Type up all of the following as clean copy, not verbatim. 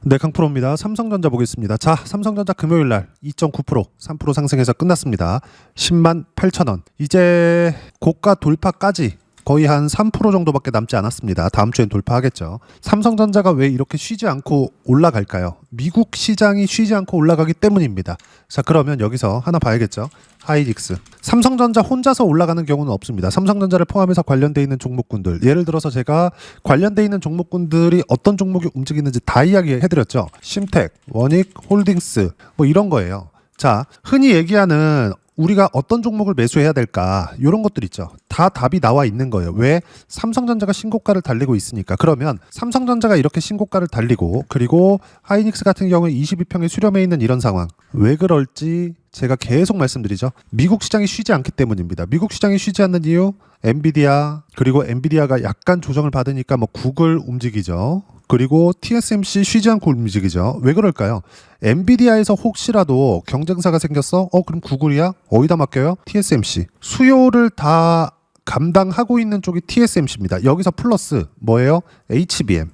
네, 강프로입니다. 삼성전자 보겠습니다. 자, 삼성전자 금요일날 2.9%, 3% 상승해서 끝났습니다. 10만 8천 원. 이제 고가 돌파까지 거의 한 3% 정도밖에 남지 않았습니다. 다음 주엔 돌파하겠죠. 삼성전자가 왜 이렇게 쉬지 않고 올라갈까요? 미국 시장이 쉬지 않고 올라가기 때문입니다. 자, 그러면 여기서 하나 봐야겠죠. 하이닉스. 삼성전자 혼자서 올라가는 경우는 없습니다. 삼성전자를 포함해서 관련되어 있는 종목군들. 예를 들어서 제가 관련되어 있는 종목군들이 어떤 종목이 움직이는지 다 이야기해드렸죠. 심텍, 원익, 홀딩스 뭐 이런 거예요. 자, 흔히 얘기하는 우리가 어떤 종목을 매수해야 될까 이런 것들 있죠. 다 답이 나와 있는 거예요. 왜? 삼성전자가 신고가를 달리고 있으니까. 그러면 삼성전자가 이렇게 신고가를 달리고 그리고 하이닉스 같은 경우에 22평에 수렴해 있는 이런 상황. 왜 그럴지 제가 계속 말씀드리죠. 미국 시장이 쉬지 않기 때문입니다. 미국 시장이 쉬지 않는 이유? 엔비디아, 그리고 엔비디아가 약간 조정을 받으니까 뭐 구글 움직이죠. 그리고 TSMC 쉬지 않고 움직이죠. 왜 그럴까요? 엔비디아에서 혹시라도 경쟁사가 생겼어? 그럼 구글이야? 어디다 맡겨요? TSMC. 수요를 다 감당하고 있는 쪽이 TSMC입니다. 여기서 플러스 뭐예요? HBM.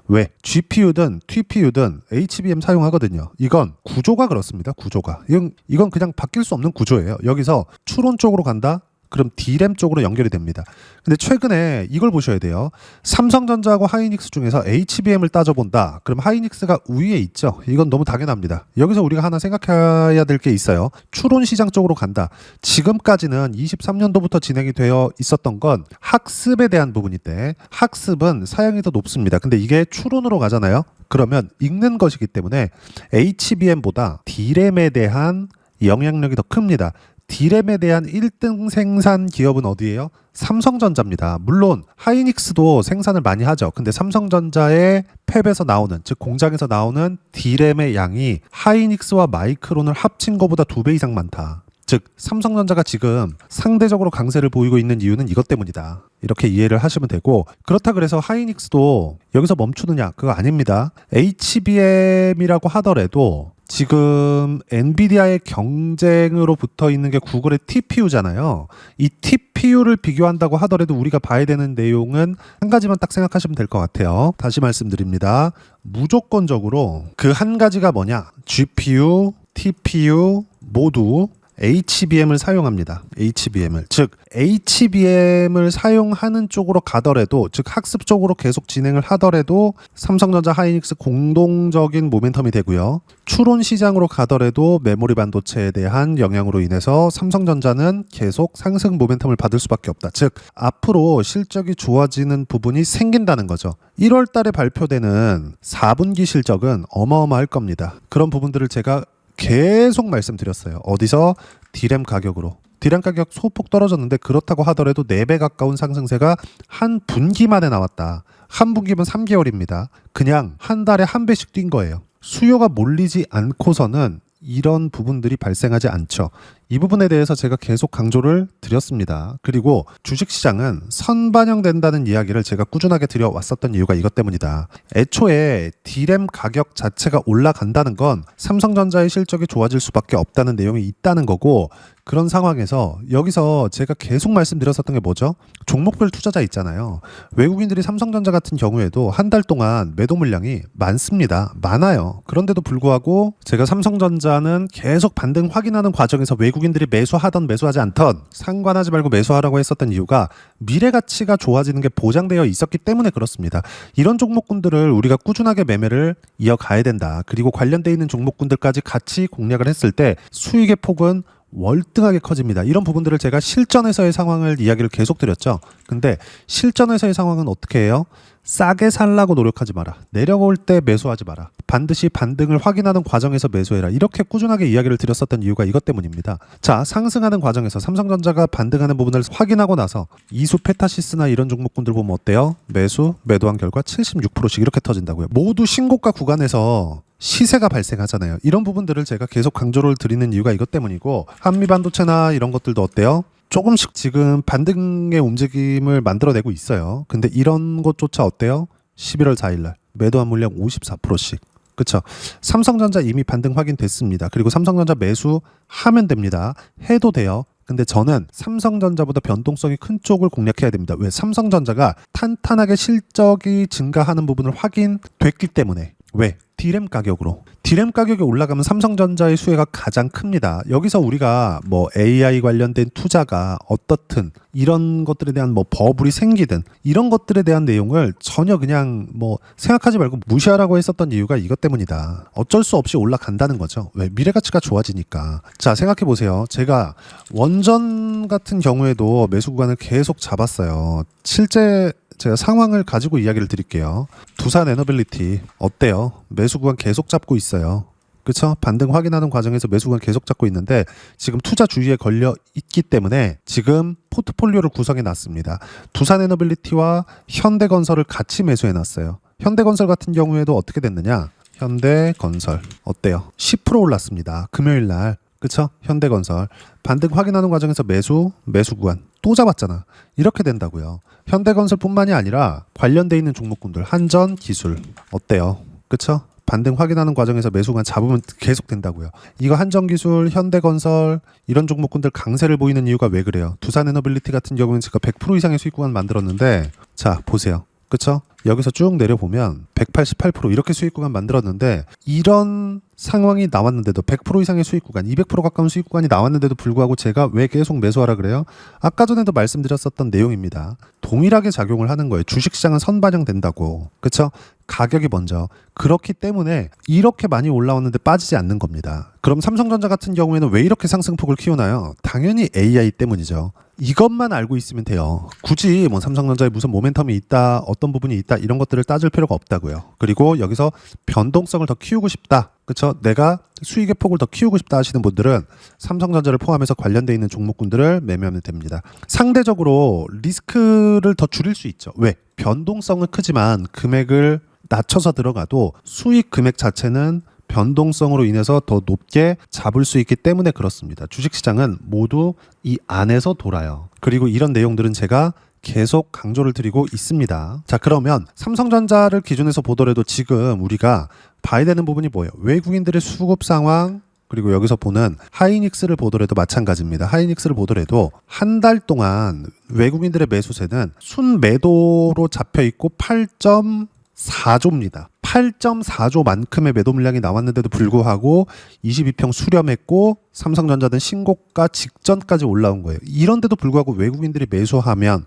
왜? GPU든 TPU든 HBM 사용하거든요. 이건 구조가 그렇습니다. 구조가. 이건 그냥 바뀔 수 없는 구조예요. 여기서 추론 쪽으로 간다? 그럼 D램 쪽으로 연결이 됩니다. 근데 최근에 이걸 보셔야 돼요. 삼성전자하고 하이닉스 중에서 HBM을 따져본다. 그럼 하이닉스가 우위에 있죠. 이건 너무 당연합니다. 여기서 우리가 하나 생각해야 될 게 있어요. 추론 시장 쪽으로 간다. 지금까지는 23년도부터 진행이 되어 있었던 건 학습에 대한 부분인데 학습은 사양이 더 높습니다. 근데 이게 추론으로 가잖아요. 그러면 읽는 것이기 때문에 HBM보다 D램에 대한 영향력이 더 큽니다. D램에 대한 1등 생산 기업은 어디예요? 삼성전자입니다. 물론 하이닉스도 생산을 많이 하죠. 근데 삼성전자의 팹에서 나오는, 즉 공장에서 나오는 D램의 양이 하이닉스와 마이크론을 합친 것보다 2배 이상 많다. 즉 삼성전자가 지금 상대적으로 강세를 보이고 있는 이유는 이것 때문이다. 이렇게 이해를 하시면 되고, 그렇다 그래서 하이닉스도 여기서 멈추느냐? 그거 아닙니다. HBM이라고 하더라도 지금 엔비디아의 경쟁으로 붙어 있는 게 구글의 TPU잖아요. 이 TPU를 비교한다고 하더라도 우리가 봐야 되는 내용은 한 가지만 딱 생각하시면 될 것 같아요. 다시 말씀드립니다. 무조건적으로 그 한 가지가 뭐냐? GPU, TPU 모두 HBM을 사용합니다. HBM을. 즉 HBM을 사용하는 쪽으로 가더라도, 즉 학습 쪽으로 계속 진행을 하더라도 삼성전자, 하이닉스 공동적인 모멘텀이 되고요. 추론 시장으로 가더라도 메모리 반도체에 대한 영향으로 인해서 삼성전자는 계속 상승 모멘텀을 받을 수밖에 없다. 즉 앞으로 실적이 좋아지는 부분이 생긴다는 거죠. 1월 달에 발표되는 4분기 실적은 어마어마할 겁니다. 그런 부분들을 제가 계속 말씀드렸어요. 어디서? D램 가격으로. D램 가격 소폭 떨어졌는데 그렇다고 하더라도 4배 가까운 상승세가 한 분기 만에 나왔다. 한 분기면 3개월입니다. 그냥 한 달에 한 배씩 뛴 거예요. 수요가 몰리지 않고서는 이런 부분들이 발생하지 않죠. 이 부분에 대해서 제가 계속 강조를 드렸습니다. 그리고 주식시장은 선반영된다는 이야기를 제가 꾸준하게 드려왔었던 이유가 이것 때문이다. 애초에 D램 가격 자체가 올라간다는 건 삼성전자의 실적이 좋아질 수밖에 없다는 내용이 있다는 거고, 그런 상황에서 여기서 제가 계속 말씀드렸었던 게 뭐죠? 종목별 투자자 있잖아요. 외국인들이 삼성전자 같은 경우에도 한 달 동안 매도 물량이 많습니다. 많아요. 그런데도 불구하고 제가 삼성전자는 계속 반등 확인하는 과정에서 외국인들이 매수하던 매수하지 않던 상관하지 말고 매수하라고 했었던 이유가 미래 가치가 좋아지는 게 보장되어 있었기 때문에 그렇습니다. 이런 종목군들을 우리가 꾸준하게 매매를 이어가야 된다. 그리고 관련되어 있는 종목군들까지 같이 공략을 했을 때 수익의 폭은 월등하게 커집니다. 이런 부분들을 제가 실전에서의 상황을 이야기를 계속 드렸죠. 근데 실전에서의 상황은 어떻게 해요? 싸게 살라고 노력하지 마라. 내려올 때 매수하지 마라. 반드시 반등을 확인하는 과정에서 매수해라. 이렇게 꾸준하게 이야기를 드렸었던 이유가 이것 때문입니다. 자, 상승하는 과정에서 삼성전자가 반등하는 부분을 확인하고 나서 이수 페타시스나 이런 종목군들 보면 어때요? 매도한 결과 76%씩 이렇게 터진다고요. 모두 신고가 구간에서 시세가 발생하잖아요. 이런 부분들을 제가 계속 강조를 드리는 이유가 이것 때문이고, 한미반도체나 이런 것들도 어때요? 조금씩 지금 반등의 움직임을 만들어내고 있어요. 근데 이런 것조차 어때요? 11월 4일날 매도한 물량 54%씩. 그렇죠. 삼성전자 이미 반등 확인됐습니다. 그리고 삼성전자 매수하면 됩니다. 해도 돼요. 근데 저는 삼성전자보다 변동성이 큰 쪽을 공략해야 됩니다. 왜? 삼성전자가 탄탄하게 실적이 증가하는 부분을 확인됐기 때문에. 왜? D램 가격으로. D램 가격이 올라가면 삼성전자의 수혜가 가장 큽니다. 여기서 우리가 뭐 AI 관련된 투자가 어떻든 이런 것들에 대한 뭐 버블이 생기든 이런 것들에 대한 내용을 전혀 그냥 뭐 생각하지 말고 무시하라고 했었던 이유가 이것 때문이다. 어쩔 수 없이 올라간다는 거죠. 왜? 미래 가치가 좋아지니까. 자, 생각해 보세요. 제가 원전 같은 경우에도 매수 구간을 계속 잡았어요. 실제 제가 상황을 가지고 이야기를 드릴게요. 두산 에너빌리티 어때요? 매수 구간 계속 잡고 있어요. 그렇죠? 반등 확인하는 과정에서 매수 구간 계속 잡고 있는데 지금 투자 주의에 걸려 있기 때문에 지금 포트폴리오를 구성해 놨습니다. 두산 에너빌리티와 현대건설을 같이 매수해 놨어요. 현대건설 같은 경우에도 어떻게 됐느냐? 현대건설 어때요? 10% 올랐습니다. 금요일 날. 그쵸? 현대건설 반등 확인하는 과정에서 매수 구간 또 잡았잖아. 이렇게 된다고요. 현대건설뿐만이 아니라 관련돼 있는 종목군들 한전, 기술 어때요? 그쵸? 반등 확인하는 과정에서 매수 구간 잡으면 계속 된다고요. 이거 한전기술, 현대건설 이런 종목군들 강세를 보이는 이유가 왜 그래요? 두산에너빌리티 같은 경우는 제가 100% 이상의 수익 구간 만들었는데 자 보세요. 그쵸? 여기서 쭉 내려보면 188% 이렇게 수익 구간 만들었는데 이런 상황이 나왔는데도 100% 이상의 수익 구간, 200% 가까운 수익 구간이 나왔는데도 불구하고 제가 왜 계속 매수하라 그래요? 아까 전에도 말씀드렸었던 내용입니다. 동일하게 작용을 하는 거예요. 주식시장은 선반영된다고. 그렇죠? 가격이 먼저. 그렇기 때문에 이렇게 많이 올라왔는데 빠지지 않는 겁니다. 그럼 삼성전자 같은 경우에는 왜 이렇게 상승폭을 키우나요? 당연히 AI 때문이죠. 이것만 알고 있으면 돼요. 굳이 뭐 삼성전자에 무슨 모멘텀이 있다, 어떤 부분이 있다 이런 것들을 따질 필요가 없다고요. 그리고 여기서 변동성을 더 키우고 싶다. 그렇죠? 내가 수익의 폭을 더 키우고 싶다 하시는 분들은 삼성전자를 포함해서 관련돼 있는 종목군들을 매매하면 됩니다. 상대적으로 리스크를 더 줄일 수 있죠. 왜? 변동성은 크지만 금액을 낮춰서 들어가도 수익 금액 자체는 변동성으로 인해서 더 높게 잡을 수 있기 때문에 그렇습니다. 주식시장은 모두 이 안에서 돌아요. 그리고 이런 내용들은 제가 계속 강조를 드리고 있습니다. 자, 그러면 삼성전자를 기준에서 보더라도 지금 우리가 봐야 되는 부분이 뭐예요? 외국인들의 수급 상황, 그리고 여기서 보는 하이닉스를 보더라도 마찬가지입니다. 하이닉스를 보더라도 한 달 동안 외국인들의 매수세는 순매도로 잡혀 있고 8.4조입니다. 8.4조만큼의 매도 물량이 나왔는데도 불구하고 22평 수렴했고 삼성전자는 신고가 직전까지 올라온 거예요. 이런데도 불구하고 외국인들이 매도하면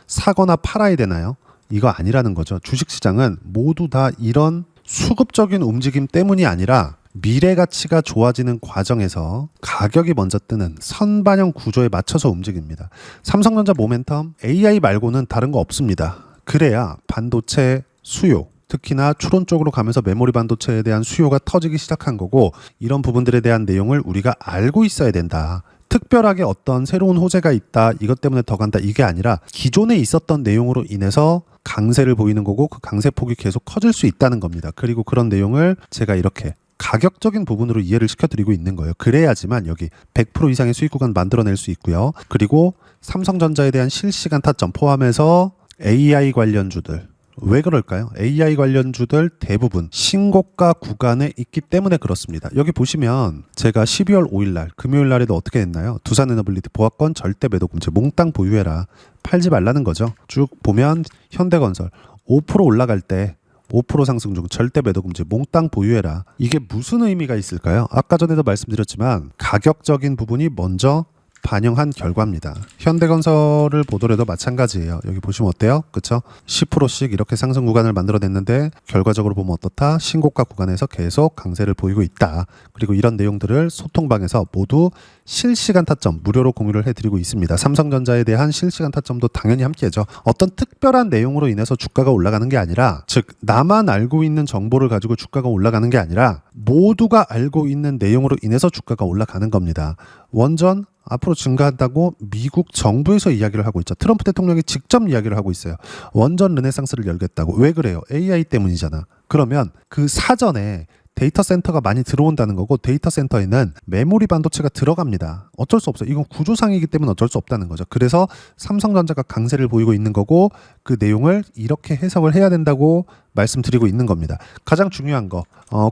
사거나 팔아야 되나요? 이거 아니라는 거죠. 주식시장은 모두 다 이런 수급적인 움직임 때문이 아니라 미래 가치가 좋아지는 과정에서 가격이 먼저 뜨는 선반영 구조에 맞춰서 움직입니다. 삼성전자 모멘텀 AI 말고는 다른 거 없습니다. 그래야 반도체 수요, 특히나 추론 쪽으로 가면서 메모리 반도체에 대한 수요가 터지기 시작한 거고 이런 부분들에 대한 내용을 우리가 알고 있어야 된다. 특별하게 어떤 새로운 호재가 있다, 이것 때문에 더 간다 이게 아니라 기존에 있었던 내용으로 인해서 강세를 보이는 거고 그 강세폭이 계속 커질 수 있다는 겁니다. 그리고 그런 내용을 제가 이렇게 가격적인 부분으로 이해를 시켜드리고 있는 거예요. 그래야지만 여기 100% 이상의 수익 구간 만들어낼 수 있고요. 그리고 삼성전자에 대한 실시간 타점 포함해서 AI 관련주들 왜 그럴까요? AI 관련주들 대부분 신고가 구간에 있기 때문에 그렇습니다. 여기 보시면 제가 12월 5일 날 금요일 날에도 어떻게 했나요? 두산에너빌리티 보합권 절대 매도 금지 몽땅 보유해라. 팔지 말라는 거죠. 쭉 보면 현대건설 5% 올라갈 때 5% 상승 중 절대 매도 금지 몽땅 보유해라. 이게 무슨 의미가 있을까요? 아까 전에도 말씀드렸지만 가격적인 부분이 먼저 반영한 결과입니다. 현대건설을 보더라도 마찬가지예요. 여기 보시면 어때요? 그쵸? 10%씩 이렇게 상승 구간을 만들어냈는데 결과적으로 보면 어떻다? 신고가 구간에서 계속 강세를 보이고 있다. 그리고 이런 내용들을 소통방에서 모두 실시간 타점 무료로 공유를 해드리고 있습니다. 삼성전자에 대한 실시간 타점도 당연히 함께하죠. 어떤 특별한 내용으로 인해서 주가가 올라가는 게 아니라 즉 나만 알고 있는 정보를 가지고 주가가 올라가는 게 아니라 모두가 알고 있는 내용으로 인해서 주가가 올라가는 겁니다. 원전 앞으로 증가한다고 미국 정부에서 이야기를 하고 있죠. 트럼프 대통령이 직접 이야기를 하고 있어요. 원전 르네상스를 열겠다고. 왜 그래요? AI 때문이잖아. 그러면 그 사전에 데이터 센터가 많이 들어온다는 거고 데이터 센터에는 메모리 반도체가 들어갑니다. 어쩔 수 없어요. 이건 구조상이기 때문에 어쩔 수 없다는 거죠. 그래서 삼성전자가 강세를 보이고 있는 거고 그 내용을 이렇게 해석을 해야 된다고 말씀드리고 있는 겁니다. 가장 중요한 거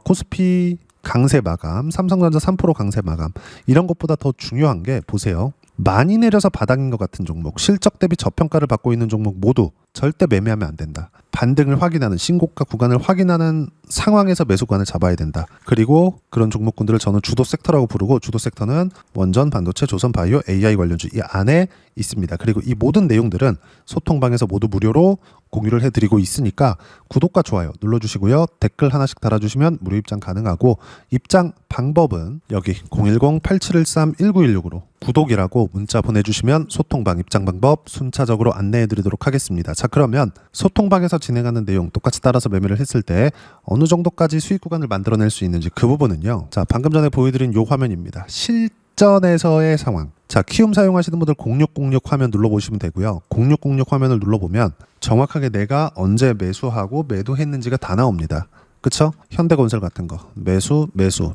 코스피 강세 마감, 삼성전자 3% 강세 마감. 이런 것보다 더 중요한 게 보세요. 많이 내려서 바닥인 것 같은 종목, 실적 대비 저평가를 받고 있는 종목 모두 절대 매매하면 안 된다. 반등을 확인하는, 신고가 구간을 확인하는 상황에서 매수 구간을 잡아야 된다. 그리고 그런 종목군들을 저는 주도 섹터라고 부르고, 주도 섹터는 원전, 반도체, 조선, 바이오, AI 관련주 이 안에 있습니다. 그리고 이 모든 내용들은 소통방에서 모두 무료로 공유를 해드리고 있으니까 구독과 좋아요 눌러주시고요. 댓글 하나씩 달아주시면 무료 입장 가능하고, 입장 방법은 여기 010-8713-1916으로 구독이라고 문자 보내주시면 소통방 입장 방법 순차적으로 안내해드리도록 하겠습니다. 자, 그러면 소통방에서 진행하는 내용 똑같이 따라서 매매를 했을 때 어느 정도까지 수익 구간을 만들어낼 수 있는지, 그 부분은요, 자, 방금 전에 보여드린 요 화면입니다. 실전에서의 상황. 자, 키움 사용하시는 분들 0606 화면 눌러보시면 되고요. 0606 화면을 눌러보면 정확하게 내가 언제 매수하고 매도했는지가 다 나옵니다. 그쵸? 현대건설 같은 거 매수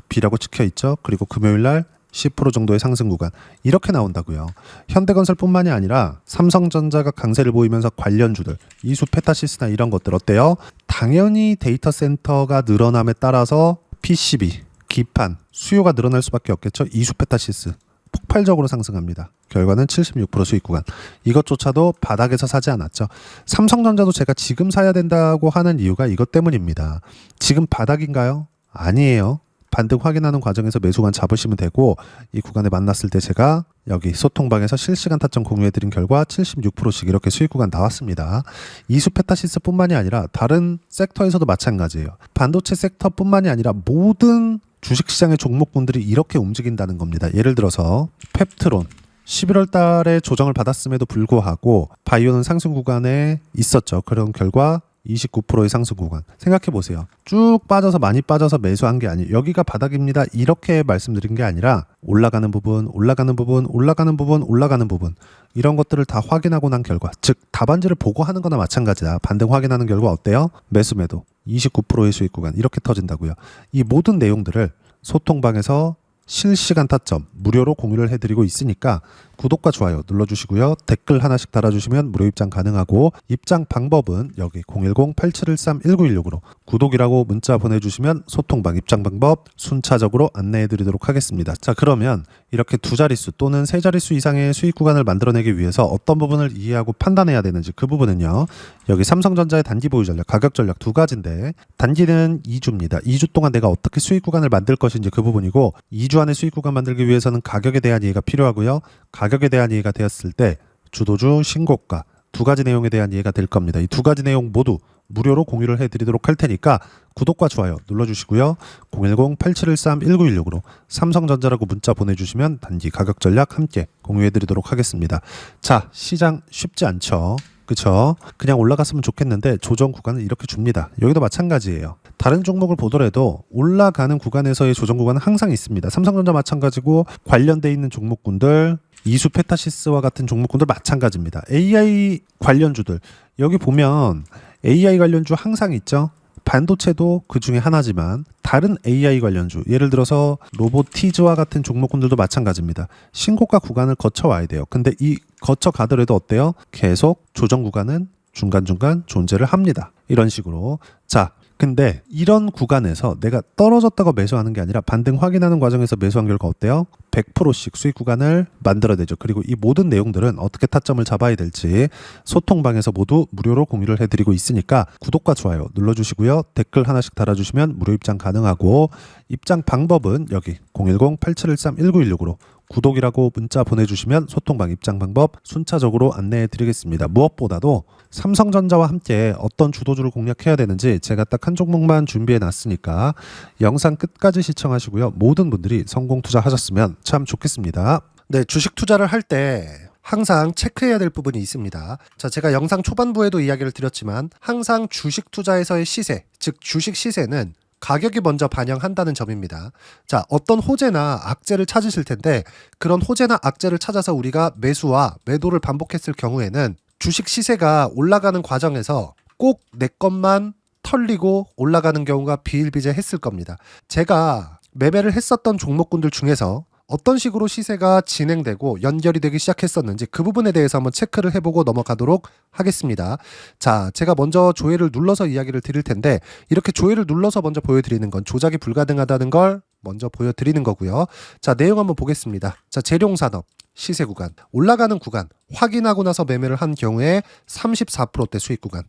B라고 찍혀 있죠. 그리고 금요일날 10% 정도의 상승 구간 이렇게 나온다고요. 현대건설뿐만이 아니라 삼성전자가 강세를 보이면서 관련주들, 이수 페타시스나 이런 것들 어때요? 당연히 데이터 센터가 늘어남에 따라서 PCB, 기판, 수요가 늘어날 수밖에 없겠죠. 이수 페타시스 폭발적으로 상승합니다. 결과는 76% 수익 구간. 이것조차도 바닥에서 사지 않았죠. 삼성전자도 제가 지금 사야 된다고 하는 이유가 이것 때문입니다. 지금 바닥인가요? 아니에요. 반등 확인하는 과정에서 매수관 잡으시면 되고, 이 구간에 만났을 때 제가 여기 소통방에서 실시간 타점 공유해드린 결과 76%씩 이렇게 수익 구간 나왔습니다. 이수 페타시스뿐만이 아니라 다른 섹터에서도 마찬가지예요. 반도체 섹터뿐만이 아니라 모든 주식시장의 종목군들이 이렇게 움직인다는 겁니다. 예를 들어서 펩트론 11월 달에 조정을 받았음에도 불구하고 바이오는 상승 구간에 있었죠. 그런 결과 29%의 상승 구간. 생각해 보세요. 쭉 빠져서 많이 빠져서 매수한 게 아니에요. 여기가 바닥입니다. 이렇게 말씀드린 게 아니라 올라가는 부분, 올라가는 부분, 올라가는 부분, 올라가는 부분, 이런 것들을 다 확인하고 난 결과, 즉 답안지를 보고 하는 거나 마찬가지다. 반등 확인하는 결과 어때요? 매수 매도 29%의 수익 구간 이렇게 터진다고요. 이 모든 내용들을 소통방에서 실시간 타점 무료로 공유를 해드리고 있으니까 구독과 좋아요 눌러주시고요. 댓글 하나씩 달아주시면 무료 입장 가능하고, 입장 방법은 여기 010-8713-1916으로 구독이라고 문자 보내주시면 소통방 입장 방법 순차적으로 안내해드리도록 하겠습니다. 자, 그러면 이렇게 두 자릿수 또는 세 자릿수 이상의 수익 구간을 만들어내기 위해서 어떤 부분을 이해하고 판단해야 되는지, 그 부분은요, 여기 삼성전자의 단기 보유 전략, 가격 전략 두 가지인데, 단기는 2주입니다. 2주 동안 내가 어떻게 수익 구간을 만들 것인지 그 부분이고, 2주 안에 수익 구간 만들기 위해서는 가격에 대한 이해가 필요하고요. 가격에 대한 이해가 되었을 때 주도주, 신고가 두 가지 내용에 대한 이해가 될 겁니다. 이 두 가지 내용 모두 무료로 공유를 해드리도록 할 테니까 구독과 좋아요 눌러주시고요. 010-8713-1916으로 삼성전자라고 문자 보내주시면 단기 가격 전략 함께 공유해드리도록 하겠습니다. 자, 시장 쉽지 않죠. 그쵸? 그냥 올라갔으면 좋겠는데 조정 구간을 이렇게 줍니다. 여기도 마찬가지예요. 다른 종목을 보더라도 올라가는 구간에서의 조정 구간은 항상 있습니다. 삼성전자 마찬가지고, 관련돼 있는 종목군들, 이수 페타시스와 같은 종목군들 마찬가지입니다. AI 관련주들 여기 보면 AI 관련주 항상 있죠. 반도체도 그 중에 하나지만 다른 AI 관련주, 예를 들어서 로보티즈와 같은 종목군들도 마찬가지입니다. 신고가 구간을 거쳐와야 돼요. 근데 이 거쳐가더라도 어때요? 계속 조정 구간은 중간중간 존재를 합니다. 이런 식으로. 자, 근데 이런 구간에서 내가 떨어졌다고 매수하는 게 아니라 반등 확인하는 과정에서 매수한 결과 어때요? 100%씩 수익 구간을 만들어내죠. 그리고 이 모든 내용들은 어떻게 타점을 잡아야 될지 소통방에서 모두 무료로 공유를 해드리고 있으니까 구독과 좋아요 눌러주시고요. 댓글 하나씩 달아주시면 무료 입장 가능하고, 입장 방법은 여기 010-8713-1916으로 구독이라고 문자 보내주시면 소통방 입장 방법 순차적으로 안내해 드리겠습니다. 무엇보다도 삼성전자와 함께 어떤 주도주를 공략해야 되는지 제가 딱 한 종목만 준비해 놨으니까 영상 끝까지 시청하시고요. 모든 분들이 성공 투자하셨으면 참 좋겠습니다. 네, 주식 투자를 할 때 항상 체크해야 될 부분이 있습니다. 자, 제가 영상 초반부에도 이야기를 드렸지만 항상 주식 투자에서의 시세, 즉 주식 시세는 가격이 먼저 반영한다는 점입니다. 자, 어떤 호재나 악재를 찾으실 텐데, 그런 호재나 악재를 찾아서 우리가 매수와 매도를 반복했을 경우에는 주식 시세가 올라가는 과정에서 꼭 내 것만 털리고 올라가는 경우가 비일비재했을 겁니다. 제가 매매를 했었던 종목군들 중에서 어떤 식으로 시세가 진행되고 연결이 되기 시작했었는지 그 부분에 대해서 한번 체크를 해보고 넘어가도록 하겠습니다. 자, 제가 먼저 조회를 눌러서 이야기를 드릴 텐데 이렇게 조회를 눌러서 먼저 보여드리는 건 조작이 불가능하다는 걸 먼저 보여드리는 거고요. 자, 내용 한번 보겠습니다. 자, 재룡산업 시세 구간 올라가는 구간 확인하고 나서 매매를 한 경우에 34%대 수익 구간.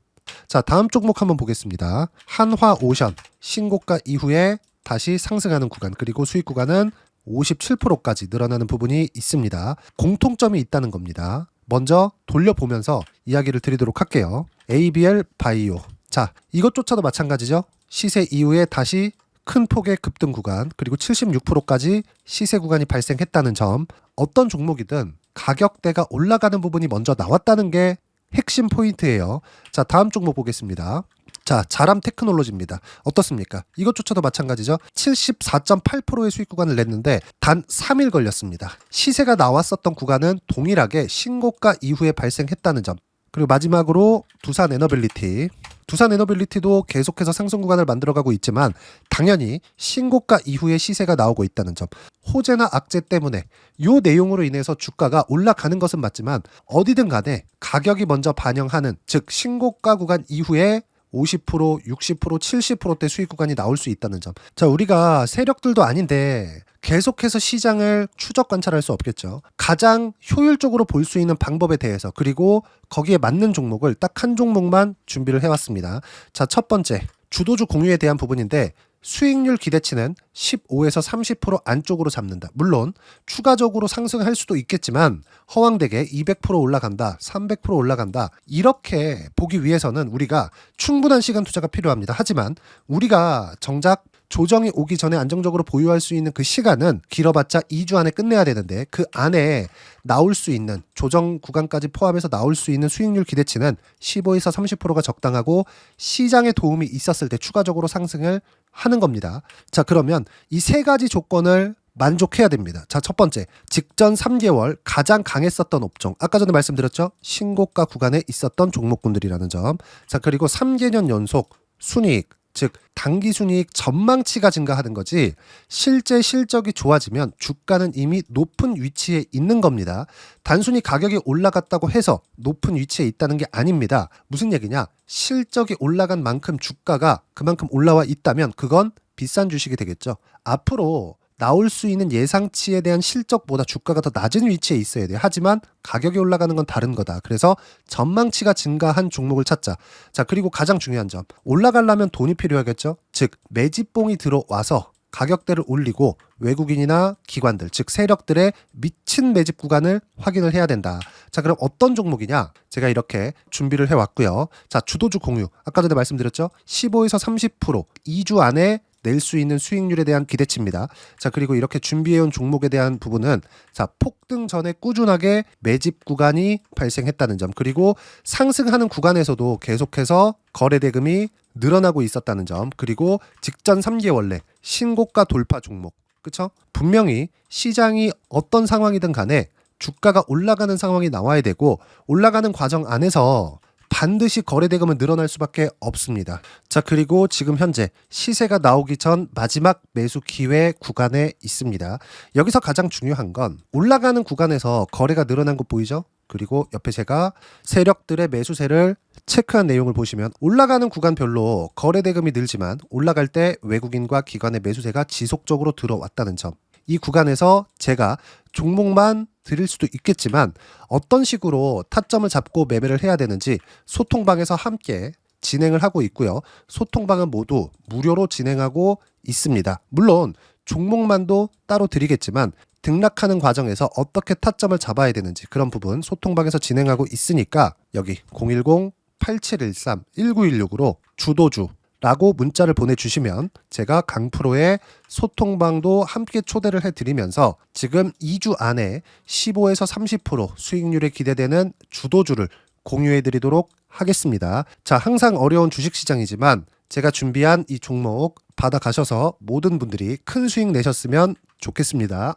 자, 다음 종목 한번 보겠습니다. 한화오션 신고가 이후에 다시 상승하는 구간 그리고 수익 구간은 57%까지 늘어나는 부분이 있습니다. 공통점이 있다는 겁니다. 먼저 돌려보면서 이야기를 드리도록 할게요. ABL 바이오. 자, 이것조차도 마찬가지죠. 시세 이후에 다시 큰 폭의 급등 구간 그리고 76%까지 시세 구간이 발생했다는 점. 어떤 종목이든 가격대가 올라가는 부분이 먼저 나왔다는 게 핵심 포인트예요. 자, 다음 종목 보겠습니다. 자, 자람 테크놀로지입니다. 어떻습니까? 이것조차도 마찬가지죠. 74.8%의 수익 구간을 냈는데 단 3일 걸렸습니다. 시세가 나왔었던 구간은 동일하게 신고가 이후에 발생했다는 점. 그리고 마지막으로 두산 에너빌리티. 두산 에너빌리티도 계속해서 상승 구간을 만들어가고 있지만 당연히 신고가 이후에 시세가 나오고 있다는 점. 호재나 악재 때문에 이 내용으로 인해서 주가가 올라가는 것은 맞지만 어디든 간에 가격이 먼저 반영하는 즉 신고가 구간 이후에 50%, 60%, 70%대 수익 구간이 나올 수 있다는 점. 자, 우리가 세력들도 아닌데 계속해서 시장을 추적 관찰할 수 없겠죠. 가장 효율적으로 볼 수 있는 방법에 대해서 그리고 거기에 맞는 종목을 딱 한 종목만 준비를 해왔습니다. 자, 첫 번째 주도주 공유에 대한 부분인데 수익률 기대치는 15에서 30% 안쪽으로 잡는다. 물론 추가적으로 상승할 수도 있겠지만 허황되게 200% 올라간다, 300% 올라간다. 이렇게 보기 위해서는 우리가 충분한 시간 투자가 필요합니다. 하지만 우리가 정작 조정이 오기 전에 안정적으로 보유할 수 있는 그 시간은 길어봤자 2주 안에 끝내야 되는데 그 안에 나올 수 있는 조정 구간까지 포함해서 나올 수 있는 수익률 기대치는 15에서 30%가 적당하고 시장에 도움이 있었을 때 추가적으로 상승을 하는 겁니다. 자, 그러면 이 세 가지 조건을 만족해야 됩니다. 자, 첫 번째, 직전 3개월 가장 강했었던 업종. 아까 전에 말씀드렸죠? 신고가 구간에 있었던 종목군들이라는 점. 자, 그리고 3개년 연속 순이익, 즉 단기 순이익 전망치가 증가하는 거지 실제 실적이 좋아지면 주가는 이미 높은 위치에 있는 겁니다. 단순히 가격이 올라갔다고 해서 높은 위치에 있다는 게 아닙니다. 무슨 얘기냐? 실적이 올라간 만큼 주가가 그만큼 올라와 있다면 그건 비싼 주식이 되겠죠. 앞으로 나올 수 있는 예상치에 대한 실적보다 주가가 더 낮은 위치에 있어야 돼요. 하지만 가격이 올라가는 건 다른 거다. 그래서 전망치가 증가한 종목을 찾자. 자, 그리고 가장 중요한 점. 올라가려면 돈이 필요하겠죠. 즉 매집봉이 들어와서 가격대를 올리고 외국인이나 기관들, 즉 세력들의 미친 매집 구간을 확인을 해야 된다. 자, 그럼 어떤 종목이냐? 제가 이렇게 준비를 해왔고요. 자, 주도주 공유. 아까 전에 말씀드렸죠. 15에서 30% 2주 안에 낼 수 있는 수익률에 대한 기대치입니다. 자, 그리고 이렇게 준비해온 종목에 대한 부분은 자, 폭등 전에 꾸준하게 매집 구간이 발생했다는 점 그리고 상승하는 구간에서도 계속해서 거래 대금이 늘어나고 있었다는 점 그리고 직전 3개월 내 신고가 돌파 종목 그쵸? 분명히 시장이 어떤 상황이든 간에 주가가 올라가는 상황이 나와야 되고 올라가는 과정 안에서 반드시 거래 대금은 늘어날 수밖에 없습니다. 자, 그리고 지금 현재 시세가 나오기 전 마지막 매수 기회 구간에 있습니다. 여기서 가장 중요한 건 올라가는 구간에서 거래가 늘어난 거 보이죠? 그리고 옆에 제가 세력들의 매수세를 체크한 내용을 보시면 올라가는 구간별로 거래 대금이 늘지만 올라갈 때 외국인과 기관의 매수세가 지속적으로 들어왔다는 점. 이 구간에서 제가 종목만 드릴 수도 있겠지만 어떤 식으로 타점을 잡고 매매를 해야 되는지 소통방에서 함께 진행을 하고 있고요. 소통방은 모두 무료로 진행하고 있습니다. 물론 종목만도 따로 드리겠지만 등락하는 과정에서 어떻게 타점을 잡아야 되는지 그런 부분 소통방에서 진행하고 있으니까 여기 010-8713-1916으로 주도주 라고 문자를 보내주시면 제가 강프로의 소통방도 함께 초대를 해드리면서 지금 2주 안에 15에서 30% 수익률이 기대되는 주도주를 공유해드리도록 하겠습니다. 자, 항상 어려운 주식시장이지만 제가 준비한 이 종목 받아가셔서 모든 분들이 큰 수익 내셨으면 좋겠습니다.